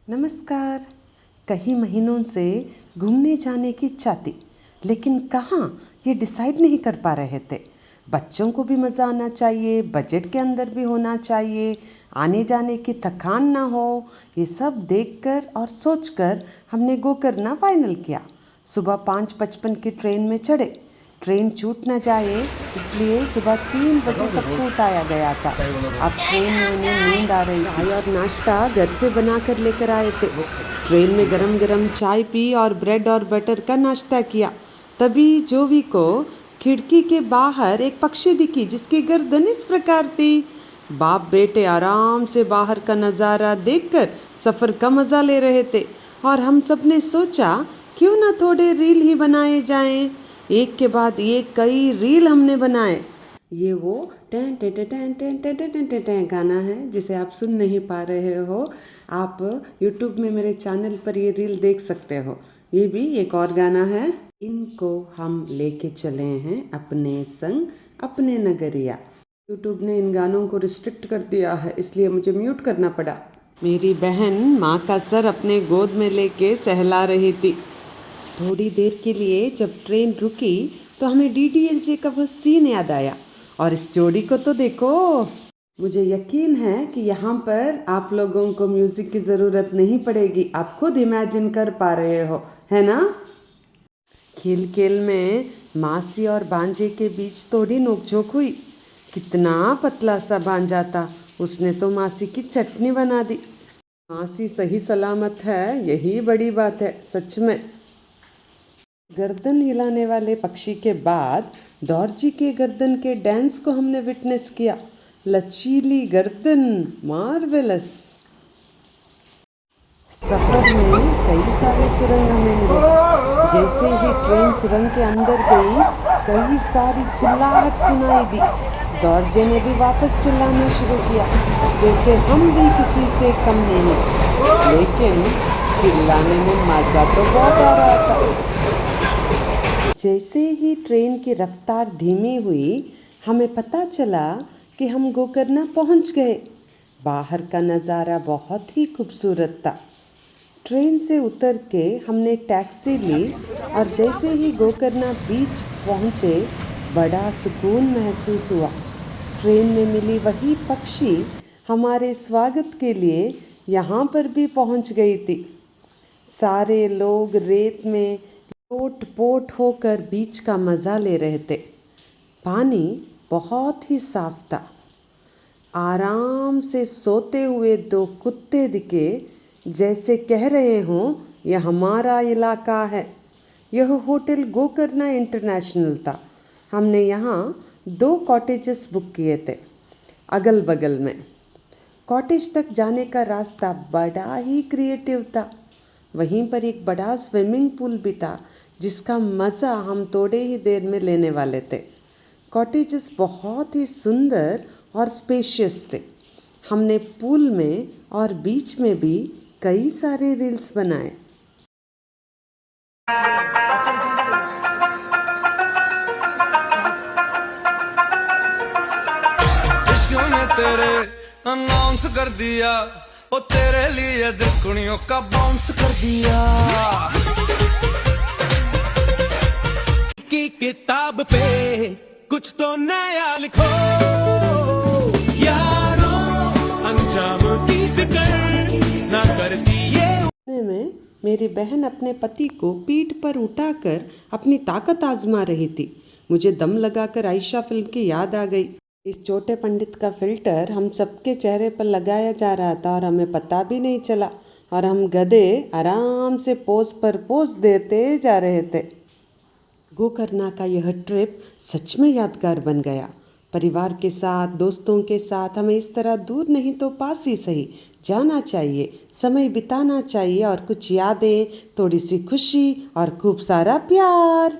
नमस्कार। कई महीनों से घूमने जाने की इच्छा थी, लेकिन कहाँ ये डिसाइड नहीं कर पा रहे थे। बच्चों को भी मज़ा आना चाहिए, बजट के अंदर भी होना चाहिए, आने जाने की थकान ना हो। ये सब देखकर और सोचकर हमने गोकर्णा फाइनल किया। सुबह 5:55 की ट्रेन में चढ़े। ट्रेन छूट न जाए इसलिए सुबह 3 बजे सबको उठाया गया था। अब ट्रेन में उन्हें नींद आ रही थी और नाश्ता घर से बना कर लेकर आए थे। ट्रेन में गरम गरम चाय पी और ब्रेड और बटर का नाश्ता किया। तभी जोवी को खिड़की के बाहर एक पक्षी दिखी जिसकी गर्दन इस प्रकार थी। बाप बेटे आराम से बाहर का नज़ारा देखकर सफ़र का मज़ा ले रहे थे और हम सब ने सोचा क्यों ना थोड़े रील ही बनाए जाएं। एक के बाद एक कई रील हमने बनाए। ये वो टें टें टें टें टें टें टें टें टें टें गाना है जिसे आप सुन नहीं पा रहे हो। आप YouTube में मेरे चैनल पर ये रील देख सकते हो। ये भी एक और गाना है। इनको हम लेके चले हैं अपने संग अपने नगरिया। YouTube ने इन गानों को रिस्ट्रिक्ट कर दिया है, इसलिए मुझे म्यूट करना पड़ा। मेरी बहन माँ का सर अपने गोद में लेके सहला रही थी। थोड़ी देर के लिए जब ट्रेन रुकी तो हमें DDLJ का वो सीन याद आया। और इस जोड़ी को तो देखो। मुझे यकीन है कि यहाँ पर आप लोगों को म्यूज़िक की ज़रूरत नहीं पड़ेगी, आप खुद इमेजिन कर पा रहे हो, है ना। खेल खेल में मासी और भांजे के बीच थोड़ी नोकझोंक हुई। कितना पतला सा भांजा था, उसने तो मासी की चटनी बना दी। मासी सही सलामत है, यही बड़ी बात है सच में। गर्दन हिलाने वाले पक्षी के बाद दौरजी के गर्दन के डांस को हमने विटनेस किया। लचीली गर्दन, मार्वेलस। सफ़र में कई सारे सुरंग हमें मिले। जैसे ही ट्रेन सुरंग के अंदर गई, कई सारी चिल्लाहट सुनाई दी। दौरजे ने भी वापस चिल्लाना शुरू किया, जैसे हम भी किसी से कम नहीं। लेकिन चिल्लाने में मज़ा तो बहुत आ रहा था। जैसे ही ट्रेन की रफ्तार धीमी हुई, हमें पता चला कि हम गोकर्णा पहुंच गए। बाहर का नज़ारा बहुत ही खूबसूरत था। ट्रेन से उतर के हमने टैक्सी ली और जैसे ही गोकर्णा बीच पहुंचे, बड़ा सुकून महसूस हुआ। ट्रेन में मिली वही पक्षी हमारे स्वागत के लिए यहाँ पर भी पहुंच गई थी। सारे लोग रेत में लोट पोट होकर बीच का मज़ा ले रहे थे। पानी बहुत ही साफ था। आराम से सोते हुए 2 कुत्ते दिखे, जैसे कह रहे हों यह हमारा इलाका है। यह होटल गोकर्णा इंटरनेशनल था। हमने यहाँ 2 कॉटेजेस बुक किए थे अगल बगल में। कॉटेज तक जाने का रास्ता बड़ा ही क्रिएटिव था। वहीं पर एक बड़ा स्विमिंग पूल भी था जिसका मज़ा हम थोड़े ही देर में लेने वाले थे। कॉटेजेस बहुत ही सुंदर और स्पेशियस थे। हमने पूल में और बीच में भी कई सारे रील्स बनाए। इश्क ने तेरे अनाउंस कर दिया, ओ तेरे लिए दुनिया का बाउंस कर दिया। की किताब पे कुछ तो नया लिखो यारो, अंजाम की फिक्र ना करती ये। में मेरी बहन अपने पति को पीठ पर उठाकर अपनी ताकत आजमा रही थी। मुझे दम लगाकर आयशा फिल्म की याद आ गई। इस छोटे पंडित का फिल्टर हम सबके चेहरे पर लगाया जा रहा था और हमें पता भी नहीं चला, और हम गधे आराम से पोज पर पोज देते जा रहे थे। गोकर्णा का यह ट्रिप सच में यादगार बन गया। परिवार के साथ, दोस्तों के साथ हमें इस तरह दूर नहीं तो पास ही सही जाना चाहिए, समय बिताना चाहिए और कुछ यादें, थोड़ी सी खुशी और खूब सारा प्यार।